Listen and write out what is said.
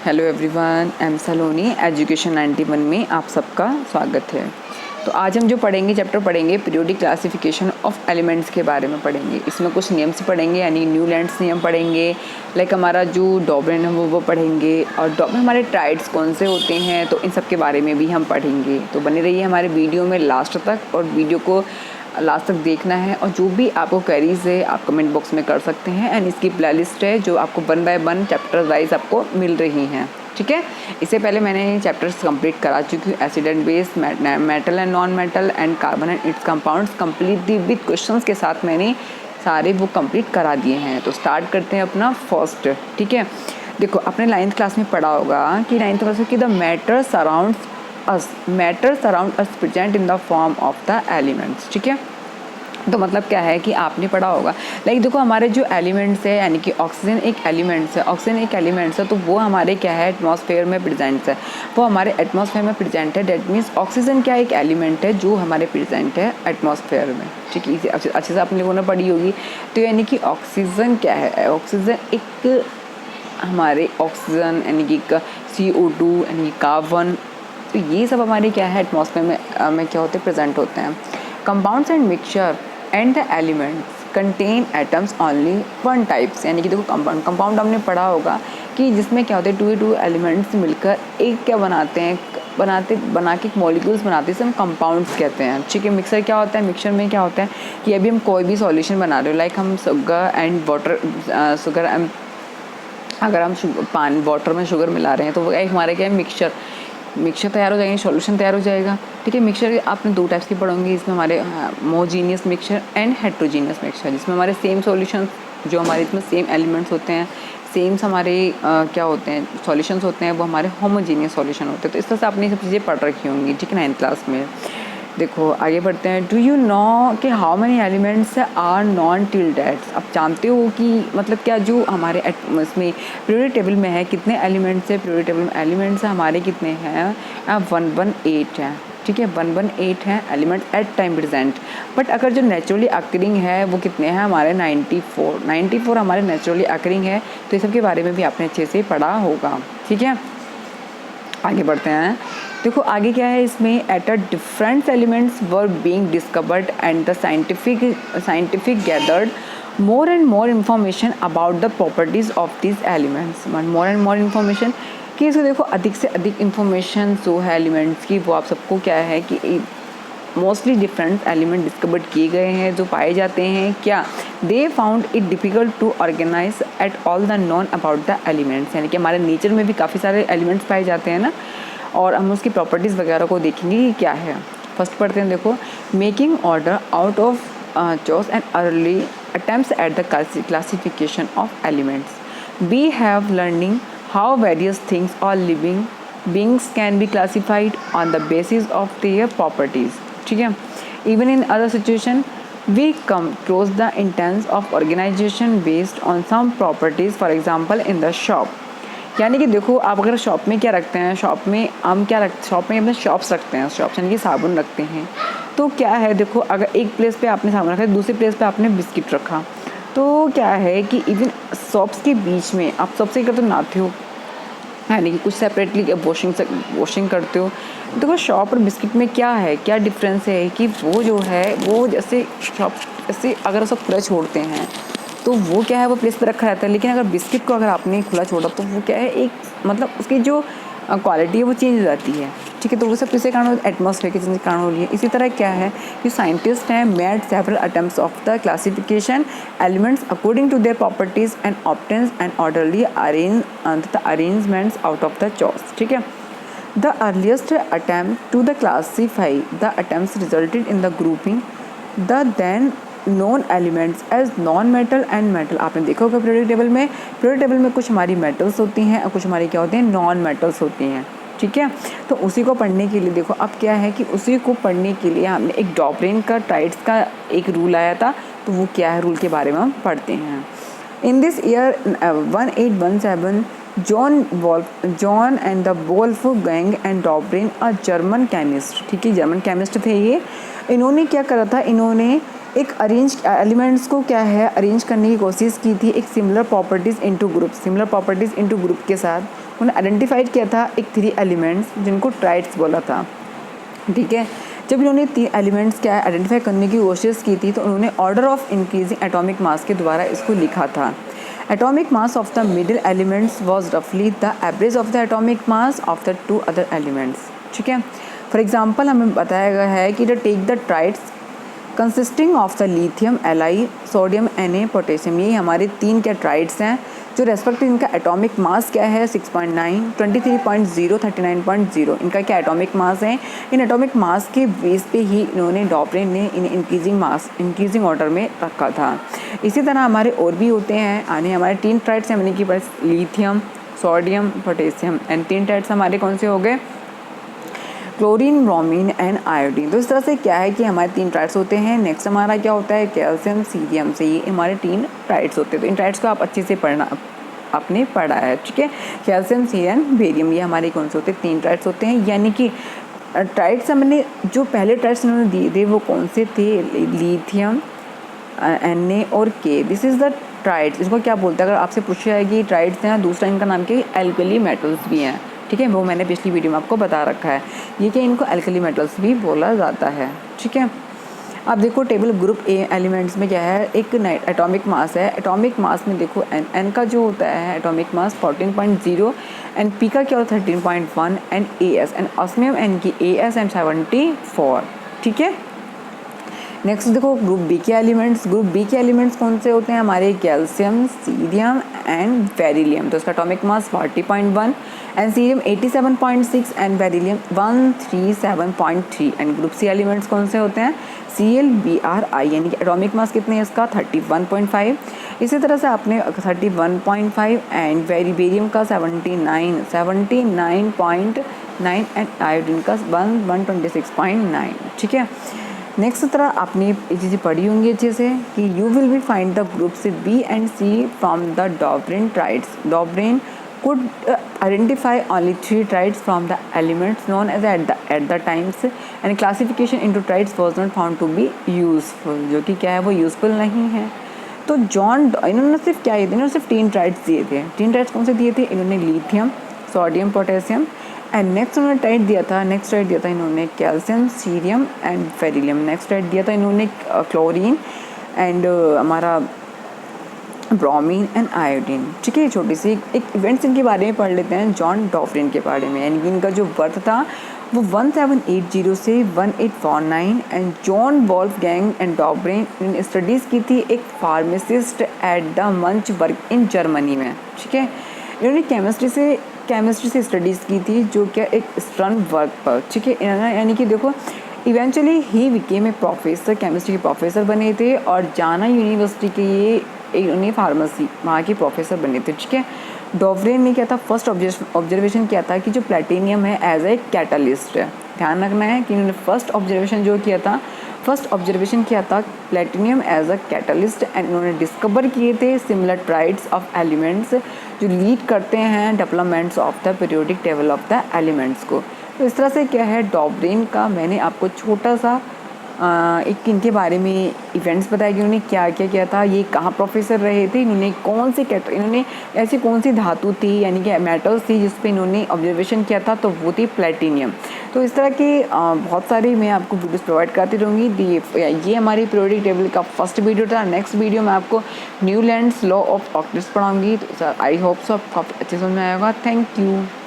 Hello everyone, I am Saloni. Education 91 में आप सबका स्वागत है। तो आज हम जो पढ़ेंगे चैप्टर पढ़ेंगे पीरियोडिक क्लासिफिकेशन ऑफ एलिमेंट्स के बारे में पढ़ेंगे। इसमें कुछ नियम्स पढ़ेंगे, यानी न्यूलैंड्स नियम पढ़ेंगे। लाइक हमारा जो डॉबरेन है वो पढ़ेंगे, और हमारे ट्राइड्स कौन से होते हैं, तो इन सब के बारे में भी हम पढ़ेंगे। तो बने रहिए हमारे वीडियो में लास्ट तक, और वीडियो को लास्ट तक देखना है। और जो भी आपको क्वेरीज है आप कमेंट बॉक्स में कर सकते हैं। एंड इसकी प्लेलिस्ट है जो आपको 1 बाय 1 चैप्टर वाइज आपको मिल रही हैं, ठीक है। इससे पहले मैंने चैप्टर्स कंप्लीट करा चुकी हूँ। Acid and base, metal and non metal, and carbon and it's compounds completely with questions के साथ मैंने सारे वो कंप्लीट करा दिए हैं। तो स्टार्ट करते हैं अपना फर्स्ट, ठीक है। देखो, आपने 9th क्लास में पढ़ा होगा कि 9th क्लास में कि the matter surrounds us present in the form of the elements, ठीक है। तो मतलब क्या है कि आपने पढ़ा होगा, लाइक देखो हमारे जो एलिमेंट्स है, यानी कि ऑक्सीजन एक एलिमेंट्स है, तो वो हमारे क्या है, एटमॉस्फेयर में प्रेजेंट है, वो हमारे एटमॉस्फेयर में प्रेजेंट है। डेट मीन्स ऑक्सीजन क्या एक एलिमेंट है जो हमारे प्रेजेंट है एटमॉस्फेयर में, ठीक है। इसे अच्छे से आप लोगों ने पढ़ी होगी। तो यानी कि ऑक्सीजन क्या है, ऑक्सीजन एक हमारे ऑक्सीजन यानी कि CO2 यानी कि कार्बन, तो ये सब हमारे क्या है एटमॉस्फेयर में क्या होते हैं, प्रेजेंट होते हैं। Compounds and mixture and the elements contain atoms only one types, यानी कि देखो कंपाउंड हमने पढ़ा होगा कि जिसमें क्या होते हैं 2 एलिमेंट्स मिलकर एक क्या बनाते हैं, बना के मॉलिक्यूल्स बनाते हैं, इसे हम कंपाउंड्स कहते हैं, ठीक है। मिक्सर क्या होता है, मिक्सचर में क्या होता है कि अभी हम कोई भी सॉल्यूशन बना रहे हो, लाइक हम शुगर एंड वाटर, अगर हम वाटर में शुगर मिला रहे हैं तो वो एक हमारे क्या है मिक्सचर तैयार हो जाएंगे, सॉल्यूशन तैयार हो जाएगा, ठीक है। मिक्सचर आपने 2 टाइप्स की पढ़ोगे, इसमें हमारे homogeneous mixture and heterogeneous mixture, जिसमें हमारे सेम सॉल्यूशन जो हमारे इसमें सेम एलिमेंट्स होते हैं, सेम हमारे क्या होते हैं सॉल्यूशंस होते हैं, वो हमारे होमोजीनियस सॉल्यूशन होते हैं। तो इस तरह से आपने सब चीज़ें पढ़ रखी होंगी, ठीक है, 9th क्लास में। देखो आगे बढ़ते हैं। डू यू नो कि how many elements are known till dates, आप जानते हो कि मतलब क्या जो हमारे इसमें पीरियोडिक टेबल में है कितने एलिमेंट्स है, पीरियोडिक टेबल में एलिमेंट्स हमारे कितने हैं, 118 हैं, ठीक है। 118 हैं elements at time present. But अगर जो नेचुरली अकरिंग है वो कितने हैं हमारे 94 हमारे नेचुरली अकरिंग है। तो इस सब के बारे में भी आपने अच्छे से पढ़ा होगा, ठीक है। आगे बढ़ते हैं। देखो आगे क्या है इसमें, at a different elements were being discovered and the scientific gathered more and more information about the properties of this elements. More and more information कि इसको देखो अधिक से अधिक इन्फॉर्मेशन जो है एलिमेंट्स की, वो आप सबको क्या है कि मोस्टली डिफरेंट एलिमेंट डिस्कवर्ड किए गए हैं जो पाए जाते हैं। क्या they found it difficult to organise at all the known about the elements, यानी कि हमारे नेचर में भी काफ़ी सारे एलिमेंट्स पाए जाते हैं ना, और हम उसकी प्रॉपर्टीज़ वगैरह को देखेंगे कि क्या है। फर्स्ट पढ़ते हैं, देखो making order out of choice and early attempts at the classification of elements. We have learning how various things और living beings can be classified on the basis of their properties, ठीक है। Even in other situation we come across the instance of organization based on some properties, for example in the shop। यानी कि देखो आप अगर shop में क्या रखते हैं, शॉप में अपने शॉप्स रखते हैं, शॉप्स यानी कि साबुन रखते हैं। तो क्या है देखो, अगर एक प्लेस पे आपने साबुन रखा, दूसरी प्लेस पे आपने बिस्किट रखा, तो क्या है कि इवन शॉप्स के बीच में आप सबसे करते नहाते हो, यानी कि कुछ सेपरेटली वॉशिंग करते हो। देखो शॉप और बिस्किट में क्या है, क्या डिफरेंस है कि वो जो है वो जैसे शॉप जैसे अगर सब खुला छोड़ते हैं तो वो क्या है वो प्लेस पे रखा रहता है, लेकिन अगर बिस्किट को अगर आपने खुला छोड़ा तो वो क्या है एक मतलब उसकी जो क्वालिटी है वो चेंज हो जाती है, ठीक है। तो वो सब किसके कारण, एटमॉस्फेयर के चेंज के कारण हो रही है। इसी तरह क्या है कि साइंटिस्ट हैं made several attempts of the classification elements according to their properties and obtains and orderly arrangements out of the choice, ठीक है। The earliest attempt to the classify the attempts resulted in the grouping the then known elements as non metal and metal. आपने देखा होगा periodic table में कुछ हमारी metals होती हैं और कुछ हमारी क्या होती हैं, नॉन मेटल्स होती हैं, ठीक है। तो उसी को पढ़ने के लिए देखो अब क्या है कि उसी को पढ़ने के लिए हमने एक डॉबरेन का ट्राइड्स का एक रूल आया था, तो वो क्या है रूल के बारे में हम पढ़ते हैं। In this year 1817 John and the Wolfgang and Dobereiner a German chemist, ठीक है, जर्मन केमिस्ट थे ये। इन्होंने क्या करा था, इन्होंने एक एलिमेंट्स को क्या है अरेंज करने की कोशिश की थी एक सिमिलर प्रॉपर्टीज़ इनटू ग्रुप के साथ। उन्होंने आइडेंटिफाइड किया था एक 3 एलिमेंट्स जिनको ट्राइड्स बोला था, ठीक है। जब इन्होंने 3 एलिमेंट्स क्या है आइडेंटिफाई करने की कोशिश की थी तो उन्होंने order of increasing atomic mass के द्वारा इसको लिखा था। Atomic mass of the middle elements was रफली the average of the atomic mass of the 2 other elements, ठीक है। फॉर एग्जांपल हमें बताया गया है कि take the triads consisting of the lithium L I sodium Na potassium, ये हमारे 3 क्या ट्राइड्स हैं जो रेस्पेक्टिव इनका एटॉमिक मास क्या है 6.9, 23.0, 39.0 इनका क्या एटॉमिक मास है। इन एटॉमिक मास के बेस पे ही इन्होंने डॉपरेन ने इन्हें इंक्रीजिंग ऑर्डर में रखा था। इसी तरह हमारे और भी होते हैं आने हमारे 3 ट्राइड्स हैं, यानी कि बस lithium sodium potassium and 3 triads हमारे कौन से हो गए क्लोरीन ब्रोमीन एंड आयोडीन। तो इस तरह से क्या है कि हमारे 3 ट्राइड्स होते हैं। नेक्स्ट हमारा क्या होता है कैल्शियम सीरियम से, ये हमारे 3 ट्राइड्स होते हैं। तो इन ट्राइड्स को आप अच्छे से पढ़ना आपने पढ़ा है, ठीक है। कैल्शियम सीरियम बेरियम ये हमारे कौन से होते हैं 3 ट्राइड्स होते हैं। यानी कि ट्राइड्स हमने जो पहले ट्राइड्स उन्होंने दिए थे वो कौन से थे लिथियम Na और K, this is the triads. इसको क्या बोलते हैं अगर आपसे पूछा जाए कि ट्राइड्स हैं, दूसरा इनका नाम क्या है एल्कली मेटल्स भी हैं, ठीक है। वो मैंने पिछली वीडियो में आपको बता रखा है ये कि इनको एल्कली मेटल्स भी बोला जाता है, ठीक है। अब देखो टेबल ग्रुप ए एलिमेंट्स में क्या है एक एटॉमिक मास है। एटॉमिक मास में देखो एन का जो होता है एटॉमिक मास 14.0 एंड पी का क्या होता है 13.1 and S and osmium N की एस एंड 74, ठीक है। नेक्स्ट देखो ग्रुप बी के एलिमेंट्स। ग्रुप बी के एलिमेंट्स कौन से होते हैं हमारे कैल्शियम सीरियम एंड बेरिलियम। तो इसका atomic mass 40.1 and cerium 87.6 and beryllium 137.3 and group C elements कौन से होते हैं ClBrI, यानी कि एटॉमिक मास कितने है इसका 31.5। इसी तरह से आपने 31.5 एंड बेरियम का 79.9 एंड आयोडीन का 126.9, ठीक है। नेक्स्ट तरह आपने ये चीज़ें पढ़ी होंगी अच्छे से कि you will be find the group से B and C from the Dobereiner triads. Dobereiner could identify only 3 trides from the elements known as at the times and classification into trides was not found to be useful, जो कि क्या है वो useful नहीं है। तो इन्होंने सिर्फ क्या इन्होंने सिर्फ 3 ट्राइड्स दिए थे। 3 ट्राइड्स कौन से दिए थे इन्होंने lithium sodium potassium and next उन्होंने ट्राइड दिया था इन्होंने calcium cerium and beryllium. Next triad दिया था इन्होंने क्लोरीन एंड हमारा ब्रोमीन एंड आयोडीन, ठीक है। छोटी सी एक इवेंट्स इनके बारे में पढ़ लेते हैं जॉन डॉपरेन के बारे में। यानी कि इनका जो बर्थ था वो 1780 से 1849 and John Wolfgang and Dobereiner ने स्टडीज़ की थी एक pharmacist at the Munchberg in Germany में, ठीक है। इन्होंने केमिस्ट्री से स्टडीज़ की थी जो क्या एक स्टर्न वर्क पर, ठीक है। यानी कि देखो eventually he became a professor, chemistry के प्रोफेसर बने थे और जाना यूनिवर्सिटी के ये उन्हें फार्मेसी वहाँ के प्रोफेसर बने थे, ठीक है। डॉपरेन ने क्या था फर्स्ट ऑब्जर्वेशन किया था कि जो प्लेटिनियम है एज ए कैटलिस्ट है। ध्यान रखना है कि उन्होंने फर्स्ट ऑब्जर्वेशन किया था platinum as a catalyst and उन्होंने डिस्कवर किए थे सिमिलर ट्राइड्स ऑफ एलिमेंट्स जो लीड करते हैं developments of the periodic table of the elements को। तो इस तरह से क्या है डॉपरेन का मैंने आपको छोटा सा एक इनके बारे में इवेंट्स बताया कि उन्होंने क्या क्या किया था, ये कहाँ प्रोफेसर रहे थे, इन्होंने ऐसी कौन सी धातु थी यानी कि मेटल्स थी जिस पे इन्होंने ऑब्जर्वेशन किया था, तो वो थी प्लेटिनियम। तो इस तरह के बहुत सारी मैं आपको वीडियोस प्रोवाइड करती रहूँगी। ये हमारी पीरियोडिक टेबल का फर्स्ट वीडियो था। नेक्स्ट वीडियो में आपको न्यूलैंड्स लॉ ऑफ ऑक्टेट्स पढ़ाऊँगी। तो आई होप सो आपको अच्छे समझ में आएगा। Thank you.